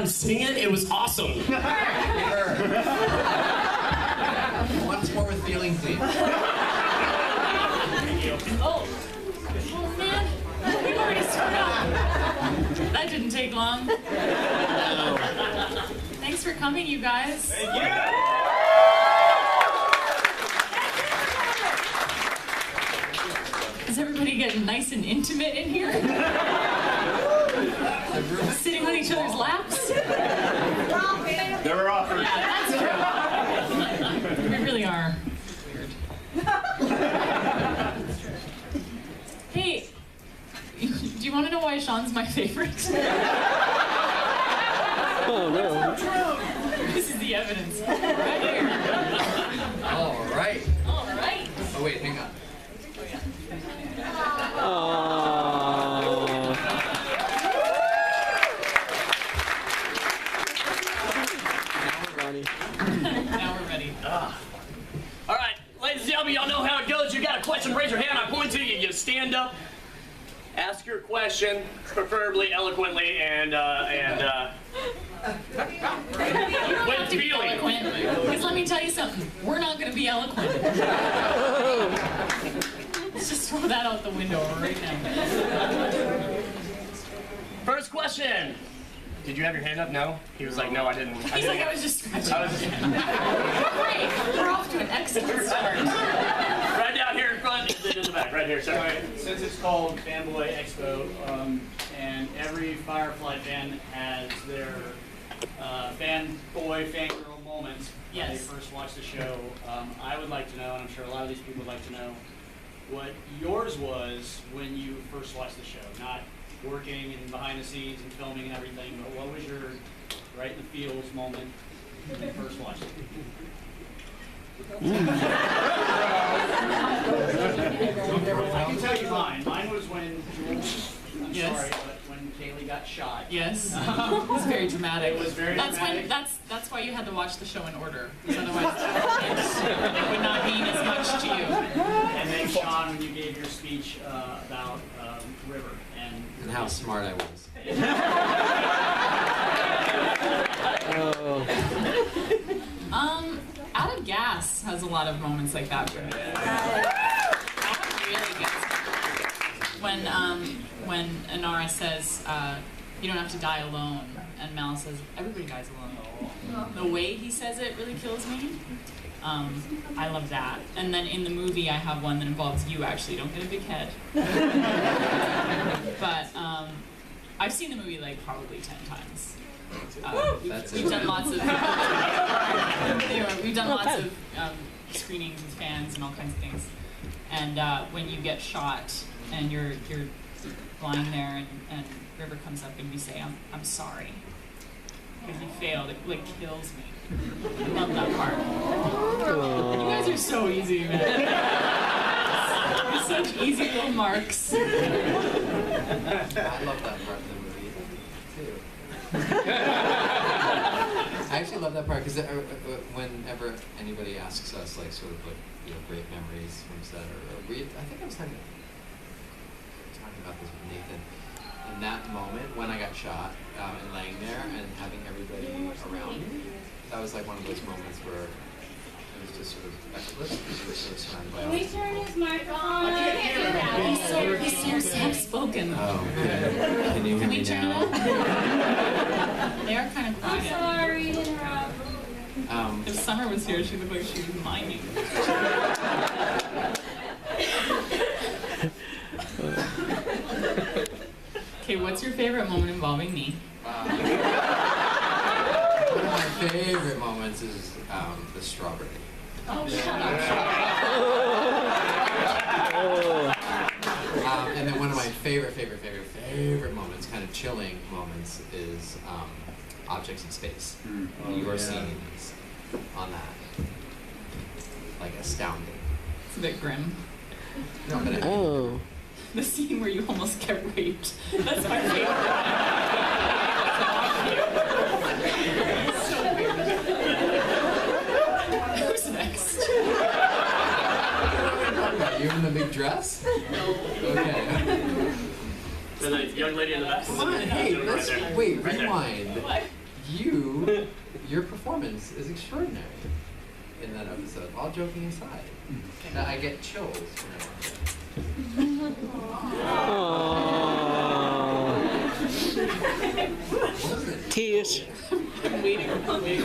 him sing it. It was awesome. Once more with feeling, please. Oh man, we've already started out. That didn't take long. Thanks for coming, you guys. Thank you. Is everybody getting nice and intimate in here? Sitting on each other's laps? There were offers. Yeah, that's true. We really are weird. Hey, do you want to know why Sean's my favorite? Oh no. This is the evidence. Right here. All right. All right. Oh wait, hang on. Now we're ready. All right, ladies and gentlemen, y'all know how it goes. You got a question, raise your hand. I point to you. You stand up, ask your question, preferably eloquently and with feeling. Because let me tell you something, we're not going to be eloquent. Let's just throw that out the window right now. First question. Did you have your hand up? No? He was like, no, I didn't. He's like, I was just scratching. I was just... Great, we're off to an excellent start. Right down here in front, in the back, right here, sir. Right, since it's called FanBoy Expo, and every Firefly fan has their fanboy, fangirl moments when they first watch the show, I would like to know, and I'm sure a lot of these people would like to know, what yours was when you first watched the show. Not working and behind the scenes and filming and everything, but what was your right in the feels moment when you first watched it? I can tell you mine. Mine was when Jules, I'm sorry, but when Kaylee got shot. Yes, it was very dramatic. It was very dramatic. That's why you had to watch the show in order, because otherwise it would not mean as much to you. And then Sean, when you gave your speech about River And how smart I was. Out of Gas has a lot of moments like that for me. That really gets me. When Inara says, you don't have to die alone, and Mal says, everybody dies alone. The way he says it really kills me. I love that. And then in the movie, I have one that involves you actually. Don't get a big head. But I've seen the movie like probably 10 times. We've done lots of screenings with fans and all kinds of things. And when you get shot and you're lying there and River comes up and we say, I'm sorry. Because you failed, it like kills me. I love that part. You guys are so easy, man. You're such easy little marks. I love that part of the movie, too. I actually love that part because whenever anybody asks us, like, sort of like, great memories from set, or I think I was talking about this with Nathan. In that moment when I got shot and laying there and having everybody around me, that was like one of those moments where it was just sort of effortless. You were sort of surrounded by all Can we turn his mic on? He's so soft-spoken. Oh, okay. Can you hear me turn now? it up? They are kind of quiet. I'm sorry to interrupt. If Summer was here, she'd look like she was miming. Okay, what's your favorite moment involving me? One of my favorite moments is the strawberry. Oh, shut up. And then one of my favorite moments, kind of chilling moments, is Objects in Space. Your scenes on that, like, astounding. It's a bit grim. No, but The scene where you almost get raped. That's my favorite. It's so weird. Who's next? You in the big dress? Okay. The young lady in the back. Come on, hey, let's wait. Right there. Rewind. What? your performance is extraordinary in that episode. All joking aside, I get chills when I watch it. Tears. I'm waiting for the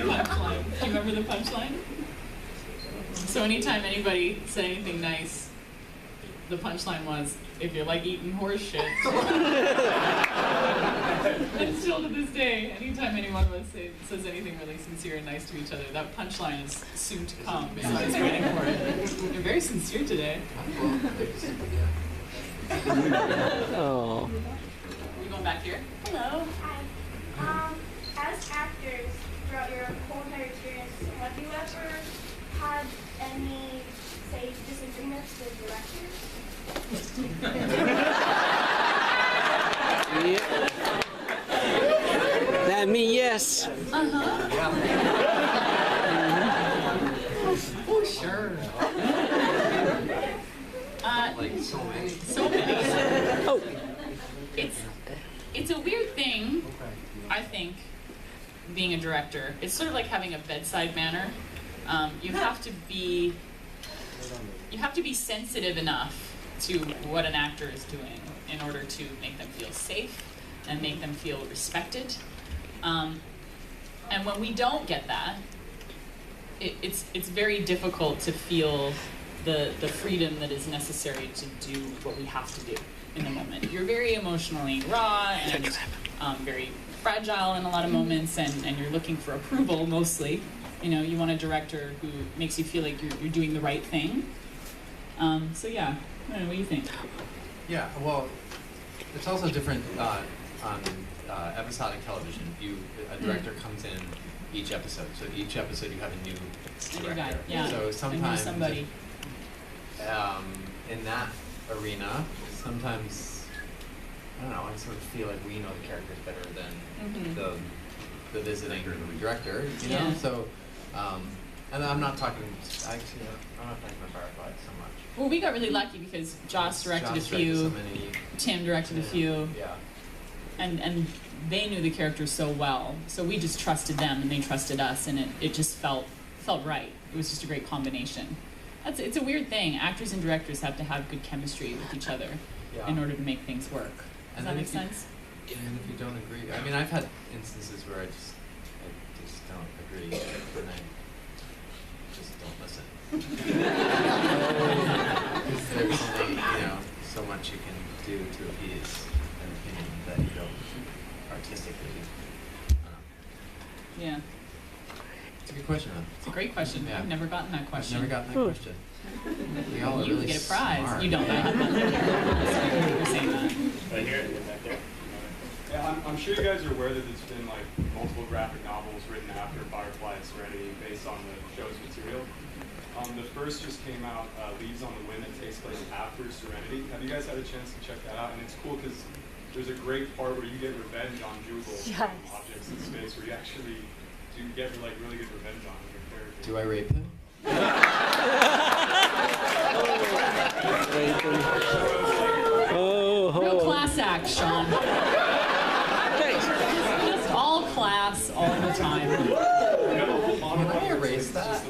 punchline. Do you remember the punchline? So anytime anybody said anything nice, the punchline was, if you like eating horse shit. And still to this day, anytime any one of us says anything really sincere and nice to each other, that punchline is soon to come. So I was waiting for it. You're very sincere today. Oh. You going back here? Hello. Hi. As actors, throughout your whole entire experience, have you ever had any, say, disagreements with directors? Yeah. That means yes. Oh, sure. Like so many. So many. Oh. It's a weird thing, I think, being a director. It's sort of like having a bedside manner. You have to be sensitive enough to what an actor is doing in order to make them feel safe and make them feel respected. And when we don't get that, it's very difficult to feel the freedom that is necessary to do what we have to do in the moment. You're very emotionally raw and very fragile in a lot of moments, and you're looking for approval mostly. You know, you want a director who makes you feel like you're doing the right thing. So yeah, I don't know, what do you think? Yeah, well, it's also different on episodic television. A director comes in each episode, so each episode you have a new director. Guy, yeah. So sometimes somebody. In that arena, sometimes I don't know. I sort of feel like we know the characters better than the visiting director. You know, Yeah. so and I'm not talking. Actually, I'm not talking about Firefly so much. Well, we got really lucky because Joss directed a Joss few, so many, Tim directed a few, yeah. and they knew the characters so well. So we just trusted them, and they trusted us, and it just felt right. It was just a great combination. It's a weird thing. Actors and directors have to have good chemistry with each other in order to make things work. Does that make sense? And if you don't agree, I mean, I've had instances where I just don't agree, and I just don't listen. Because there's only, so much you can do to appease an opinion that you don't artistically. Yeah. It's a good question, though. It's a great question. Yeah. I've never gotten that question. I've never gotten that question. We all are You really get a prize. smart. You don't. I have one. We're saying that. Right here, back there. Yeah, I'm sure you guys are aware that there's been like multiple graphic novels written after Firefly and Serenity based on the show's material. The first just came out, Leaves on the Wind, that takes place after Serenity. Have you guys had a chance to check that out? And it's cool because there's a great part where you get revenge on Jubal from objects in space, where you actually do get like really good revenge on your character. Do I rape him? Real class act, Sean. Just all class all the time. Can I erase that?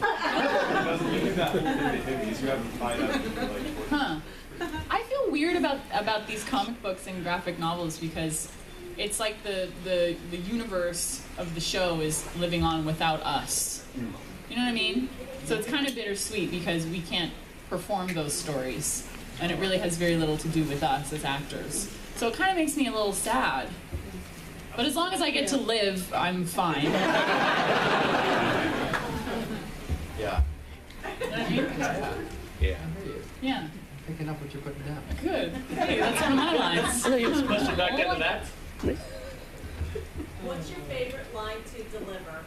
You do that whole thing to him because you haven't tied up with like. Huh. I feel weird about these comic books and graphic novels because it's like the universe of the show is living on without us. You know what I mean? So it's kind of bittersweet because we can't perform those stories, and it really has very little to do with us as actors. So it kind of makes me a little sad. But as long as I get to live, I'm fine. Yeah. You know what I mean? Yeah. Yeah. I'm picking up what you're putting down. Good. Hey, that's one of my lines. I know you're supposed to not get to that. What's your favorite line to deliver?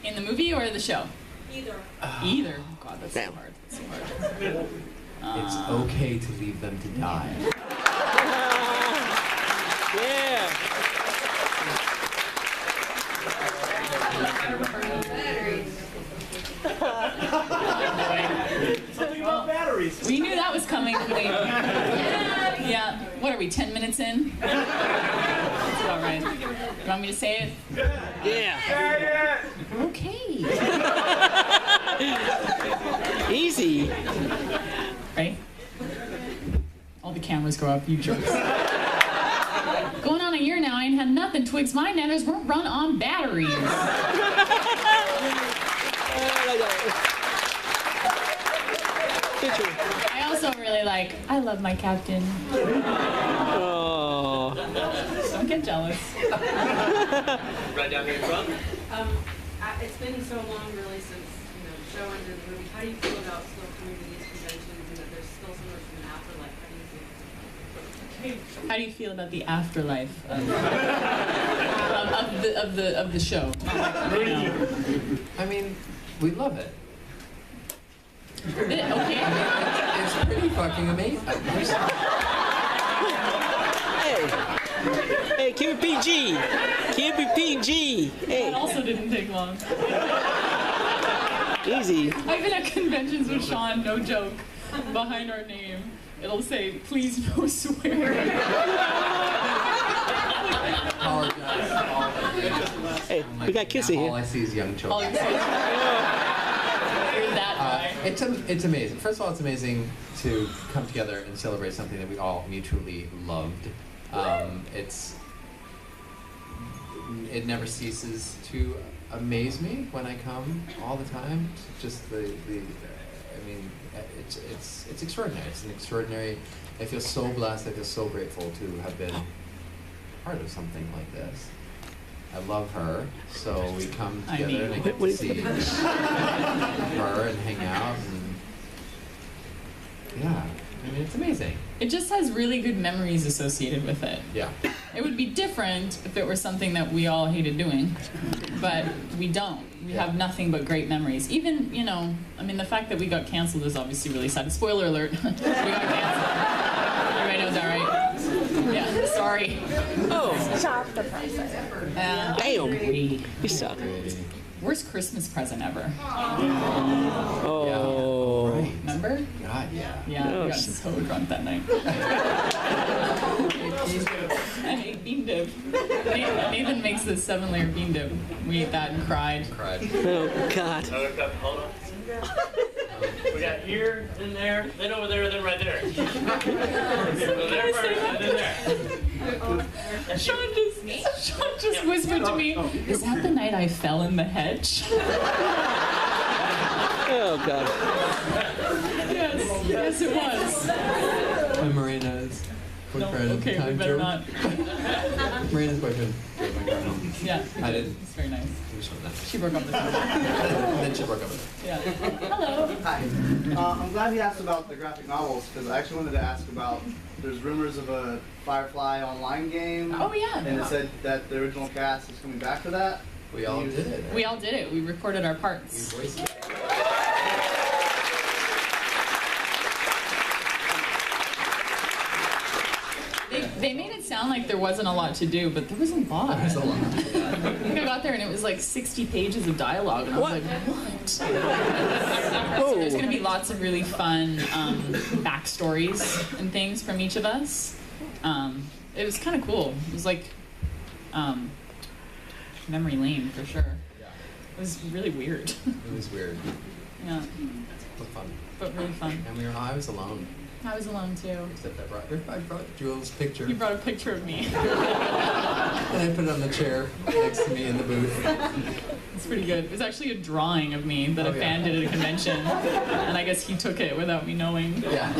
In the movie or the show? Either. Either. Oh, God, that's so hard. That's so hard. It's okay to leave them to die. Yeah. Something about batteries. We knew that was coming. Yeah. What are we, 10 minutes in? That's about right. You want me to say it? Yeah. Okay. Easy. Right? All the cameras go up, you jerks. Going on a year now, I ain't had nothing. Twigs, my nanners won't run on batteries. I also really like, I love my captain. Oh. Don't get jealous. Right down here in front. It's been so long, really, since show ended the movie. How do you feel about still coming to these conventions and that there's still so much of an afterlife? How do you feel about the afterlife of the show? I mean, we love it. Okay. It's pretty fucking amazing. Hey, keep it PG. Keep it PG. That Hey, also didn't take long. easy. I've been at conventions with Sean, no joke. Behind our name, it'll say, please no swearing. Apologize. Hey, we got Kissy All here. I see is young All children. you say is, you're that guy. It's amazing. First of all, it's amazing to come together and celebrate something that we all mutually loved. It never ceases to amaze me when I come all the time. Just it's extraordinary. It's an extraordinary. I feel so blessed. I feel so grateful to have been part of something like this. I love her, so we come together and I get to see her and hang out, and yeah, I mean, it's amazing. It just has really good memories associated with it. Yeah. It would be different if it were something that we all hated doing, but we don't. We have nothing but great memories. Even, I mean, the fact that we got canceled is obviously really sad. Spoiler alert, we got canceled. Everybody knows that, right? Yeah, sorry. Oh, Stop the present. damn. You suck. Worst Christmas present ever. Oh. Right. Remember? God, yeah. Yeah, we got Yes. so drunk that night. And ate bean dip. Nathan makes this 7-layer bean dip. We ate that and cried. Cried. Oh, God. Hold on. We got here, then there, then over there, then right there. Go there first, and then there. Sean just whispered to me, is that the night I fell in the hedge? Oh, God. Yes, it was. And Marina's boyfriend. Okay, we time better joke. not. Marina's boyfriend. Yeah. I didn't. It's very nice. It was fun. She broke up with him. And then she broke up with him. Yeah. Hello. Hi. I'm glad he asked about the graphic novels because I actually wanted to ask about. There's rumors of a Firefly online game. Oh, yeah. And it said that the original cast is coming back for that. We all did it. We all did it. We recorded our We parts. voiced it. They made it sound like there wasn't a lot to do, but there was a lot. There's a lot. I think I got there and it was like 60 pages of dialogue, and I was like, what? So there's going to be lots of really fun backstories and things from each of us. It was kind of cool. It was like memory lane for sure. It was really weird. It was weird, Yeah, but fun. but really fun. And I was alone, I was alone too. except I brought Jules' picture. You brought a picture of me. And I put it on the chair next to me in the booth. It's pretty good. It was actually a drawing of me that Oh, a fan yeah. did at a convention, and I guess he took it without me knowing. Yeah.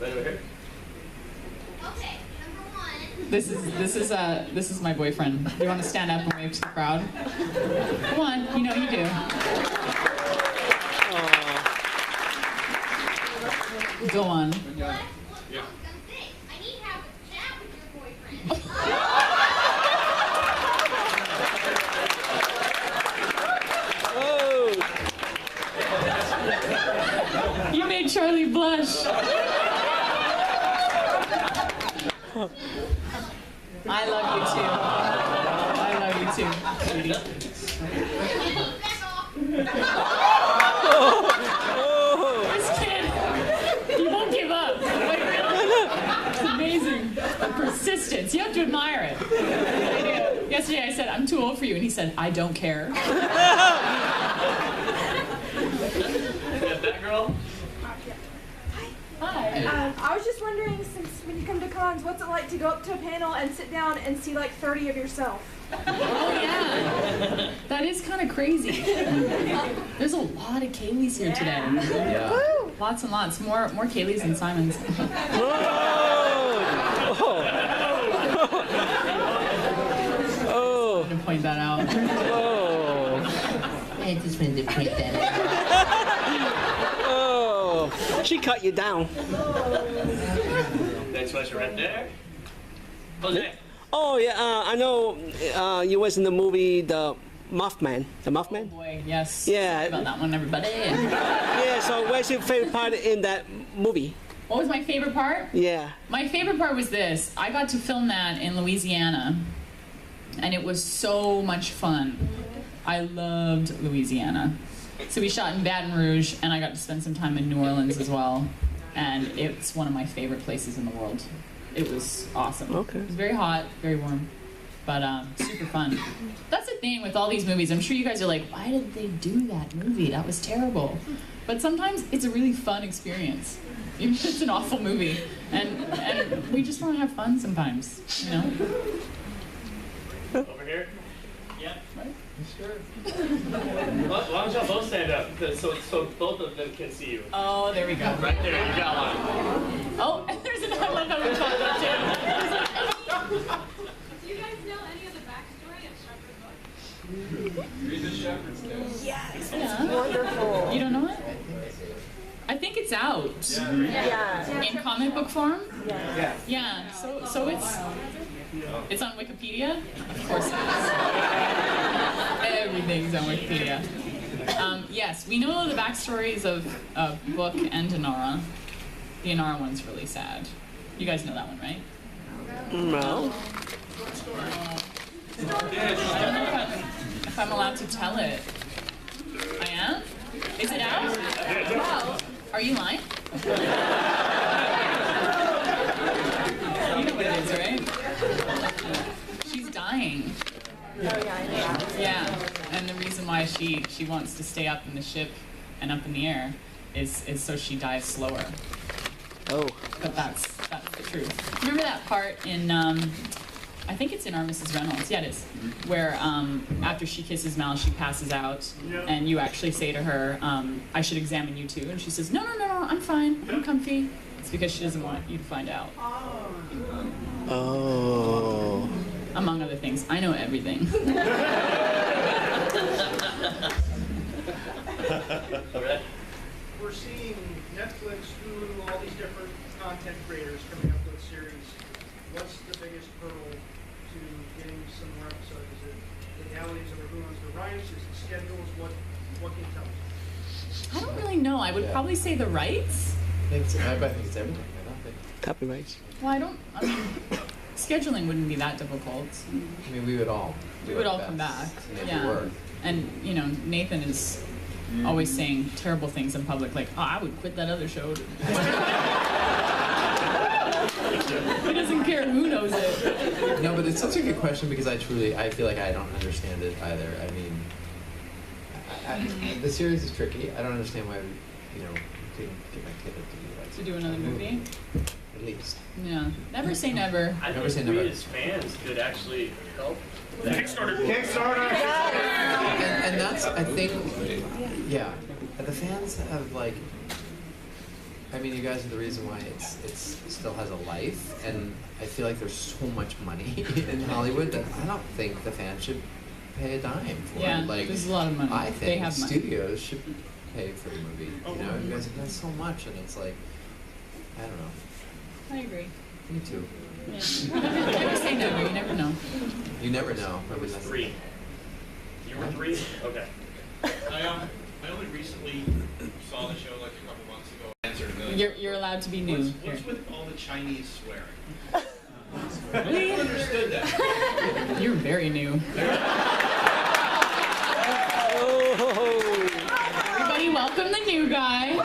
Right over here. Okay, number one. This is my boyfriend. Do you want to stand up and wave to the crowd? Come on, you know you do. Go on. What? Yeah. I need to have a chat with your boyfriend. Oh. You made Charlie blush. I love you too. I love you too, sweetie. Back off. This kid, he won't give up. Like, really? It's amazing. The persistence. experience. You have to admire it. I do. Yesterday I said, I'm too old for you, and he said, I don't care. That girl? Hi. I was just wondering, since when you come to cons, what's it like to go up to a panel and sit down and see like 30 of yourself? Oh yeah, that is kind of crazy. There's a lot of Kayleys here today. Yeah. Woo! Lots and lots. More Kayleys than Simons. Oh. I'm gonna point that out. Oh. I just wanted to point that out. Oh. She cut you down. Next question right there. Jose. Oh yeah, I know you was in the movie The Mothman. The Mothman? Oh boy, yes. Yeah. Sorry about that one, everybody. Yeah, so what's your favorite part in that movie? What was my favorite part? Yeah. My favorite part was this. I got to film that in Louisiana, and it was so much fun. I loved Louisiana. So we shot in Baton Rouge, and I got to spend some time in New Orleans as well. And it's one of my favorite places in the world. It was awesome. Okay. It was very hot, very warm, but super fun. That's the thing with all these movies. I'm sure you guys are like, why did they do that movie? That was terrible. But sometimes it's a really fun experience. Even if it's an awful movie. And we just want to have fun sometimes, you know? Over here. Yeah. Right? Sure. Why don't y'all both stand up, so both of them can see you. Oh, there we go. Right there, you got one. Oh, and there's another one that we talked about too. Do you guys know any of the backstory of Shepherd's book? Read the Shepherd's Tale. Yes, Yeah. wonderful. You don't know it? I think it's out. Yeah. In comic book form? Yeah. Yeah, so it's on Wikipedia? Of course it is. Everything's on Wikipedia. Yes, we know the backstories of Book and Inara. The Inara one's really sad. You guys know that one, right? No. I don't know if I'm allowed to tell it. I am? Is it out? Wow. Are you lying? You know what it is, right? She's dying. Yeah, and the reason why she wants to stay up in the ship and up in the air is so she dies slower. Oh. But that's the truth. Remember that part in I think it's in Our Mrs. Reynolds. Yeah, it is. Where after she kisses Mal, she passes out, and you actually say to her, "I should examine you too," and she says, "No, I'm fine. I'm comfy." It's because she doesn't want you to find out. Oh. Among other things, I know everything. Okay. We're seeing Netflix, Hulu, all these different content creators coming up with a series. What's the biggest hurdle to getting some more episodes? Is it legalities over who owns the rights? Is it schedules? What can you tell us? I don't really know. I would probably say the rights. I think it's everything. I don't think. Copyrights. Well, I mean, scheduling wouldn't be that difficult. I mean, we would all. We would all come back. Make it Yeah. work. And, you know, Nathan is always saying terrible things in public, like, oh, I would quit that other show. He doesn't care who knows it. No, but it's such a good question because I feel like I don't understand it either. I mean, the series is tricky. I don't understand why we, couldn't get my kid to do that. To do another movie? At least. Yeah. Never say never. I Never say think we never. as fans could actually help. Kickstarter. And that's, I think, yeah. The fans have I mean, you guys are the reason why it still has a life, and I feel like there's so much money in Hollywood that I don't think the fans should pay a dime for Yeah, it. there's a lot of money. I They think have money. studios should pay for the movie. You guys have done so much, and it's like, I don't know. I agree. Me too. Yeah. Never say never. You never know. You never know. It was 3. You were 3? Okay. I only recently saw the show like a couple months ago. Answered a million. You're allowed to be new. What's with all the Chinese swearing? I Really? never understood that. You're very new. Everybody welcome the new guy.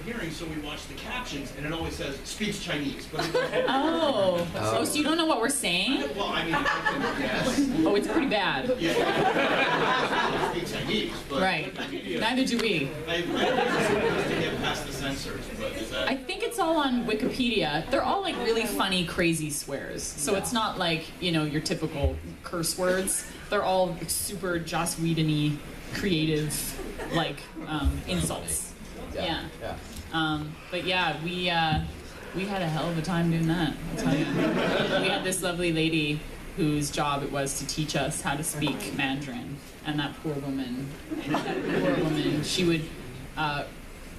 hearing, so we watch the captions, and it always says, speaks Chinese. But it doesn't. Oh, so you don't know what we're saying? Well, I mean, I can guess. Oh, it's pretty bad. Yeah. Speak Chinese, but Right. Neither do we. I don't think to get past the censors, but is that... I think it's all on Wikipedia. They're all like really funny, crazy swears. So it's not like, you know, your typical curse words. They're all super Joss Whedon-y, creative, like, insults. Yeah. But yeah, we had a hell of a time doing that, I'll tell you. We had this lovely lady whose job it was to teach us how to speak Mandarin. And that poor woman, she would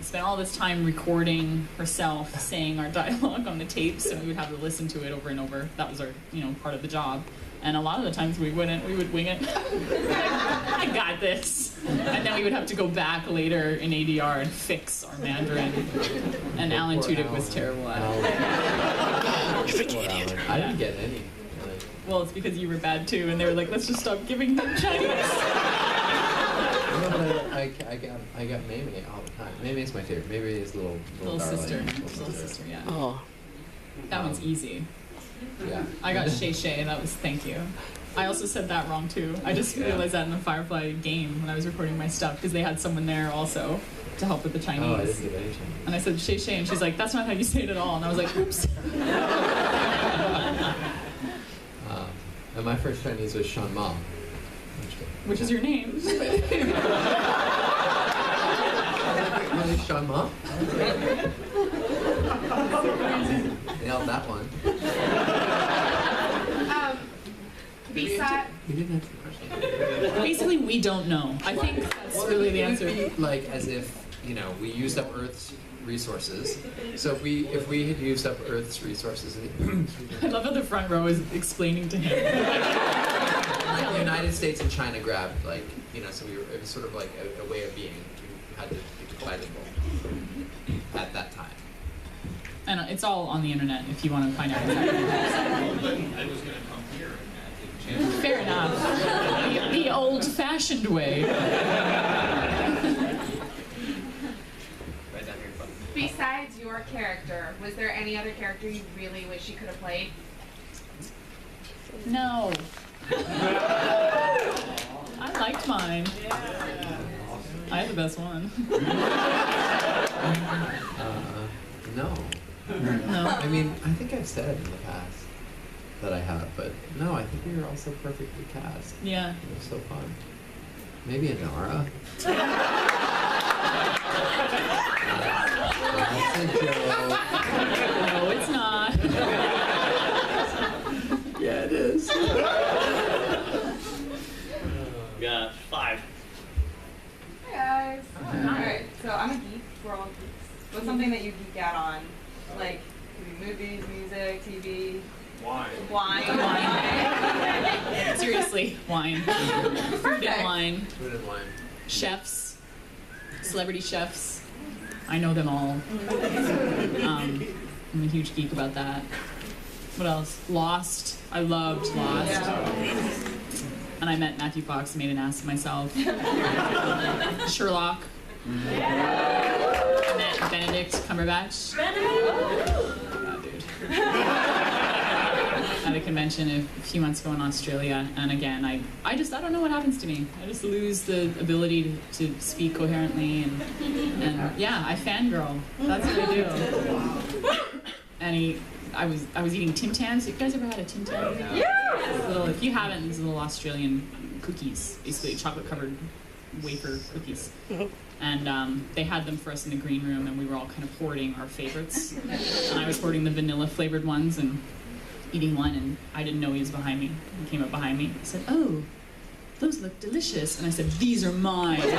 spend all this time recording herself saying our dialogue on the tapes, and we would have to listen to it over and over. That was our, you know, part of the job. And a lot of the times we wouldn't. We would wing it. I got this. And then we would have to go back later in ADR and fix our Mandarin. And Alan Tudyk was terrible at it. You freaking idiot. I didn't get any. Well, it's because you were bad too, and they were like, let's just stop giving them Chinese. No, but I got Mamie all the time. Mamie's my favorite. Mamie is little sister. darling. Little sister, yeah. Oh. That one's easy. Yeah. I got Shay Shay, and that was thank you. I also said that wrong too. I just realized that in the Firefly game when I was recording my stuff, because they had someone there also to help with the Chinese. Oh, I didn't get any Chinese. And I said Shay Shay, and she's like, that's not how you say it at all. And I was like, oops. And my first Chinese was Sean Ma. Which is your name. Really, Sean Ma? Nailed that one. Beside. You didn't answer the question. Basically, we don't know. I think that's really the answer. Like, as if, you know, we used up Earth's resources. So if we had used up Earth's resources, I love how the front row is explaining to him. the United States and China grabbed, like, you know, so it was sort of like a way of being. We had to be compatible at that time. And it's all on the internet if you want to find out exactly. I was going to come here and Fair enough. The old-fashioned way. Besides your character, was there any other character you really wish you could have played? No. I liked mine. I had the best one. No. No. I mean, I think I've said in the past that I have, but no, I think we were all so perfectly cast. Yeah. It was so fun. Maybe Inara. That's a joke. No, it's not. Yeah, it is. Got 5. Hi guys. Alright, so I'm a geek. We're all geeks. What's something that you geek out on? Like, could be movies, music, TV? Wine. Wine. Seriously, wine. Food and wine. Food and wine. Chefs. Celebrity chefs. I know them all. I'm a huge geek about that. What else? Lost. I loved Lost. Yeah. And I met Matthew Fox and made an ass of myself. Sherlock. I met Benedict Cumberbatch. Oh, God, dude. At a convention a few months ago in Australia, and again, I don't know what happens to me. I just lose the ability to speak coherently, and yeah, I fangirl. That's what I do. And I was eating Tim Tams. You guys ever had a Tim Tam? Yeah. If you haven't, these little Australian cookies, basically chocolate-covered wafer cookies. And they had them for us in the green room, and we were all kind of hoarding our favorites. And I was hoarding the vanilla-flavored ones and eating one, and I didn't know he was behind me. He came up behind me. He said, "Oh, those look delicious." And I said, "These are mine." And I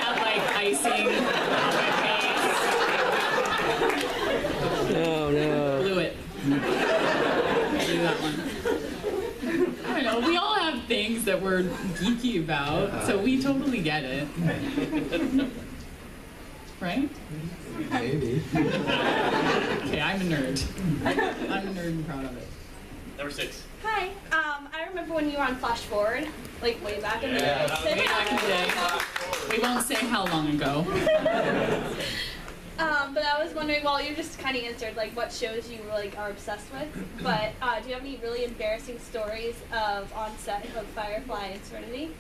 had like icing on my face. Oh no. Blew it. Blew that one. I don't know. We all have things that we're geeky about, so we totally get it. Right? Maybe. Okay, I'm a nerd. I'm a nerd and proud of it. Number 6. Hi. I remember when you were on Flash Forward, like way back in the day. Way back in the day. We won't say how long ago. But I was wondering, well, you just kind of answered like what shows you like are obsessed with. But do you have any really embarrassing stories of on set of Firefly and Serenity?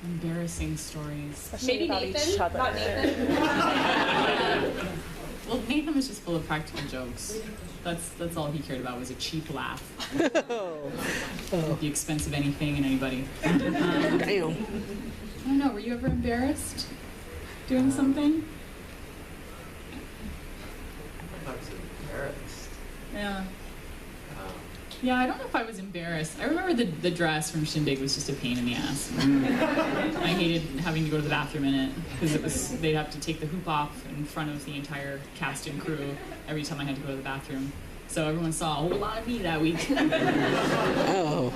Embarrassing stories. Maybe about Nathan. each other. Not Nathan. Well, Nathan was just full of practical jokes. That's all he cared about was a cheap laugh. At the expense of anything and anybody. Damn. I don't know, were you ever embarrassed doing something? I was embarrassed. Yeah. Yeah, I don't know if I was embarrassed. I remember the dress from Shindig was just a pain in the ass. I hated having to go to the bathroom in it because they'd have to take the hoop off in front of the entire cast and crew every time I had to go to the bathroom. So everyone saw a whole lot of me that week. Oh.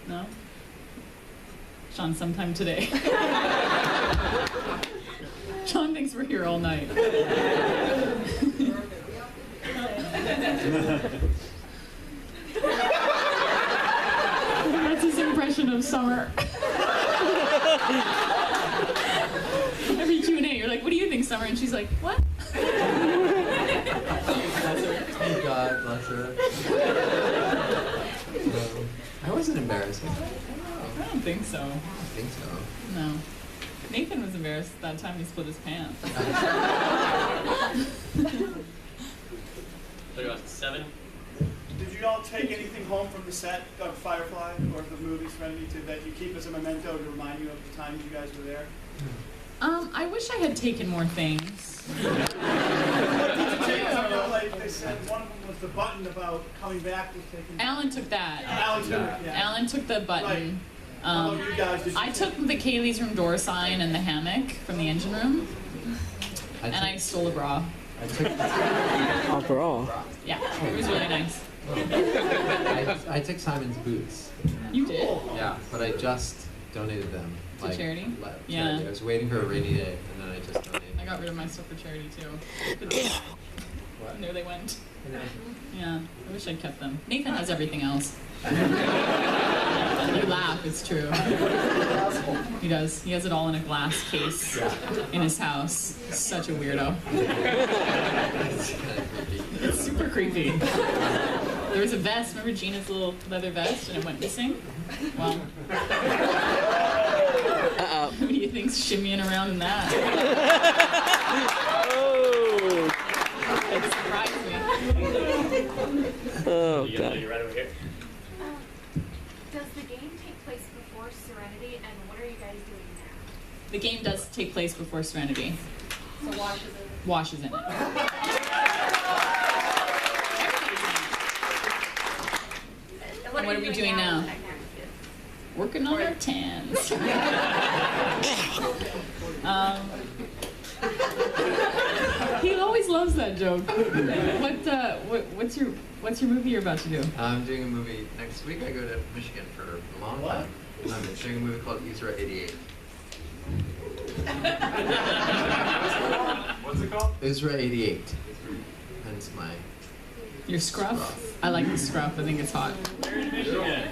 No? Sean, sometime today. Sean thinks we're here all night. That's his impression of Summer. Every Q&A, you're like, what do you think, Summer? And she's like, what? Oh God bless her. I wasn't embarrassed. I don't think so. I think so. No. Nathan was embarrassed that time he split his pants. So you're on 7. Did you all take anything home from the set of Firefly or the movie Serenity that you keep as a memento to remind you of the times you guys were there? I wish I had taken more things. What did you take? I know, like they said, one of them was the button about coming back was taken. Alan took that. Alan took it, yeah. Alan took the button. Right. How about you guys? Did you I took the Kaylee's room door sign and the hammock from the engine room. And I stole a bra. I took. Oh, bro. Yeah, it was really nice. I took Simon's boots. You did? Yeah, but I just donated them. To charity? Yeah. Yeah. I was waiting for a rainy day, and then I just donated. I got rid of my stuff for charity too. What? And there they went. I know. Yeah, I wish I'd kept them. Nathan has everything else. You laugh, it's true. He does. He has it all in a glass case in his house. Such a weirdo. It's super creepy. There was a vest. Remember Gina's little leather vest, and it went missing? Well, who do you think's shimmying around in that? Oh. It surprised me. Oh, You God. right over here. Does the game take place before Serenity, and what are you guys doing now? The game does take place before Serenity. So Wash is in Wash is in it. And what are we doing now? Working on our tans. He always loves that joke. What's your movie you're about to do? I'm doing a movie next week. I go to Michigan for a long time. I'm doing a movie called Isra 88. What's it called? Isra 88. Hence my. Your scruff? I like the scruff. I think it's hot. Where in Michigan?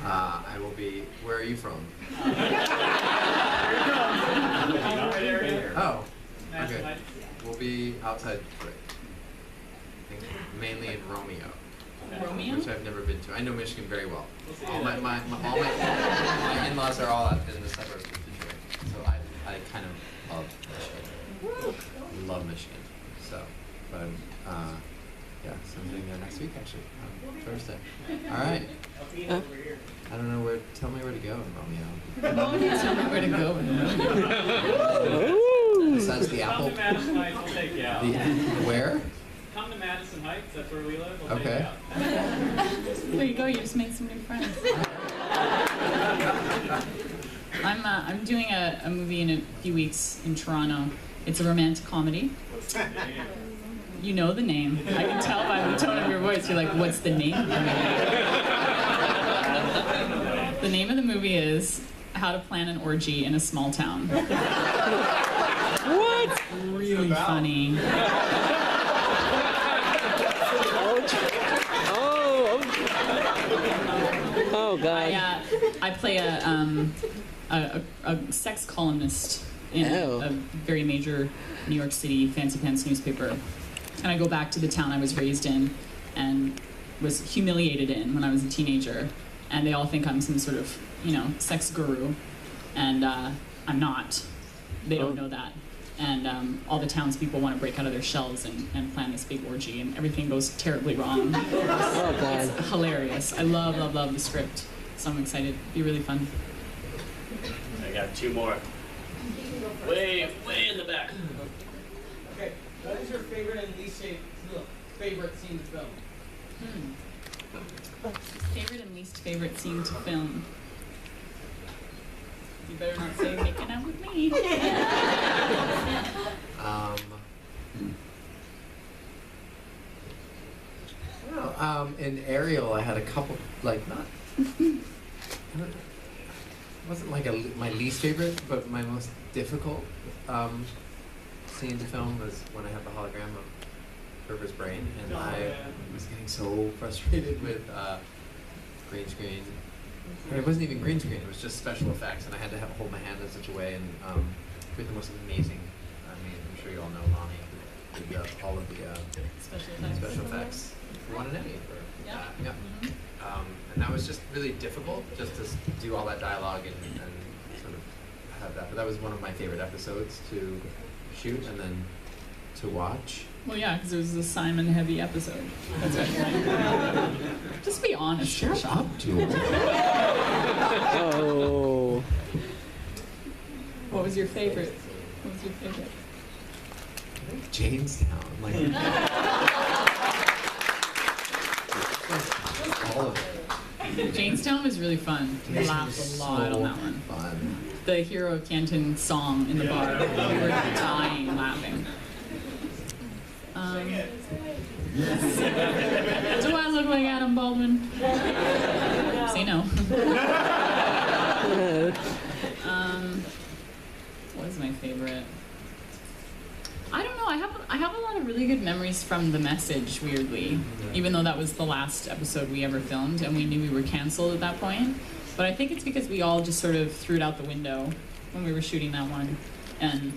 I will be. Where are you from? Right area. Oh. National Okay. Night. We'll be outside Detroit. I think mainly in Romeo. Romeo? Which I've never been to. I know Michigan very well. All my in-laws are all in the suburbs of Detroit. So I kind of love Michigan. Love Michigan. So, but yeah, so I'm doing that next week actually, on Thursday. All right. I don't know where. Tell me where to go in Romeo. Tell me where to go. Besides the apple. Come to Madison Heights, we'll take you out. Where? Come to Madison Heights, that's where we live, we'll Okay. take you out. There you go. You just made some new friends. I'm doing a movie in a few weeks in Toronto. It's a romantic comedy. You know the name. I can tell by the tone of your voice. You're like, what's the name of the movie? The name of the movie is How to Plan an Orgy in a Small Town. What? Really funny. Oh, God. I play a a sex columnist in a very major New York City fancy pants newspaper. And I go back to the town I was raised in and was humiliated in when I was a teenager. And they all think I'm some sort of, sex guru. And I'm not. They don't know that. And all the townspeople want to break out of their shells and plan this big orgy, and everything goes terribly wrong. It's hilarious. I love, love, love the script. So I'm excited. It'll be really fun. I got 2 more. Way in the back. Okay, what is your favorite and least favorite scene to film? Favorite and least favorite scene to film? You better not say making out with me. In Ariel, I had a couple, it wasn't like my least favorite, but my most difficult scene to film was when I had the hologram of River's brain, and I was getting so frustrated with green screen. It wasn't even green screen, it was just special effects, and I had to hold my hand in such a way and create the most amazing, I'm sure you all know Lonnie, who did all of the special effects. We won an Emmy for that. Yeah. And that was just really difficult, just to do all that dialogue and sort of have that. But that was one of my favorite episodes to shoot and then to watch. Well, yeah, because it was a Simon-heavy episode. That's right. Just be honest. Shut up, Jules. Oh. What was your favorite? I think Jamestown. All of it. Jamestown was really fun. We laughed a lot on that one. Fun. The Hero of Canton song in the bar. We were dying laughing. Do I look like Adam Baldwin? Say no. What is my favorite? I don't know. I have a lot of really good memories from The Message, weirdly, even though that was the last episode we ever filmed, and we knew we were canceled at that point. But I think it's because we all just sort of threw it out the window when we were shooting that one, and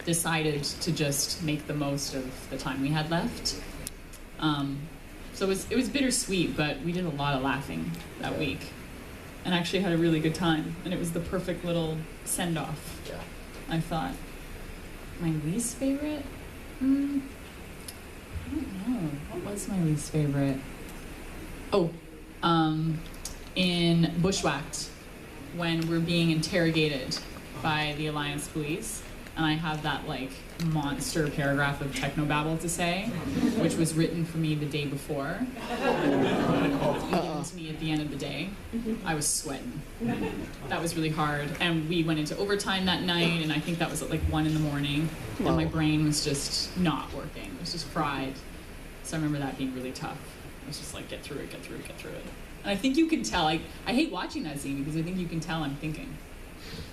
decided to just make the most of the time we had left. So it was bittersweet, but we did a lot of laughing that week, and actually had a really good time. And it was the perfect little send-off. Yeah. I thought. My least favorite? I don't know. What was my least favorite? Oh, in Bushwhacked, when we're being interrogated by the Alliance Police, and I have that monster paragraph of technobabble to say, which was written for me the day before, given to me at the end of the day. I was sweating. That was really hard, and we went into overtime that night, and I think that was at 1 in the morning, and my brain was just not working. It was just fried. So I remember that being really tough. It was just get through it. And I think you can tell. I hate watching that scene because I think you can tell I'm thinking.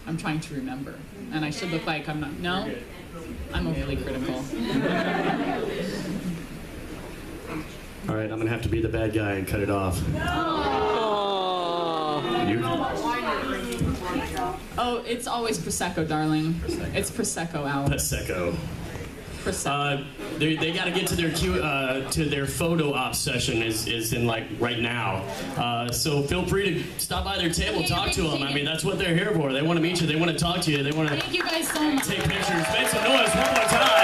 I'm trying to remember, and I should look like I'm not. No, I'm overly critical. All right, I'm gonna have to be the bad guy and cut it off. Oh, it's always Prosecco, darling. It's Prosecco out. Prosecco. They got to get to their photo op session is in right now. So feel free to stop by their table, talk to them. That's what they're here for. They want to meet you. They want to talk to you. They want to. Thank you guys so much. Take pictures. Make some noise one more time.